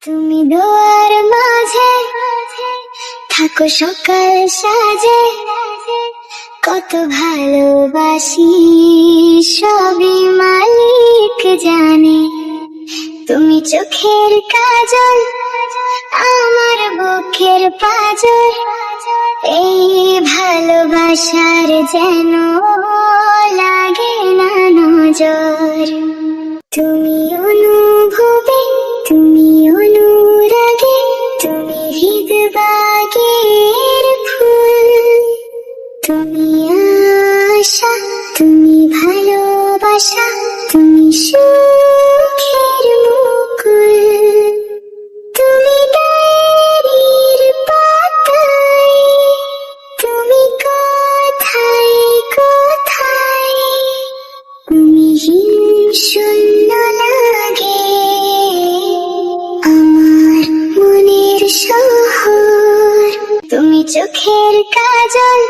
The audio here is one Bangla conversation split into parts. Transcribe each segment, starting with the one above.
তুমি দোয়ার মাঝে থাকো সকাল সাজে, কত ভালোবাসি সবই মালিক জানে। তুমি চোখের কাজল, আমার বুকের পাজর, এই ভালোবাসার যেন লাগে না নজর। তুমি অনুভবে, তুমি অনুরাগে, তুমি হৃদবাগের ফুল, তুমি আশা, তুমি ভালোবাসা, তুমি সুখের মুকুল। তুমি ডায়েরির পাতায়, তুমি কোথায় কোথায়, তুমি শূন্য লাগে আমার মনের শহর। তুমি চোখের কাজল,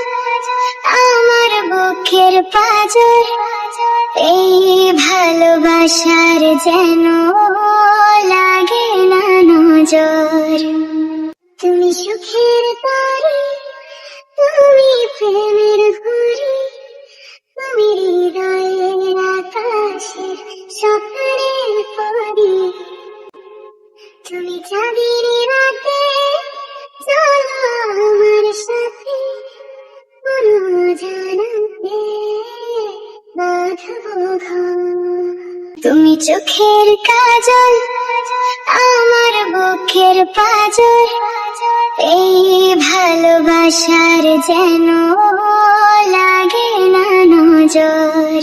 আমার বুকের পাজর, এই ভালোবাসার যেন লাগে না নজর। তুমি সুখের তারে, তুমি প্রেমের ঘুরে, তুমি হৃদয়ের আকাশের স্বপ্নের পরি। তুমি চাঁদের রাতে চলো আমার সাথে, জানাতে বাঁধবো ঘর। তুমি চোখের কাজল, আমার বুকের পাজর, এই ভালোবাসার যেন লাগে না নজর।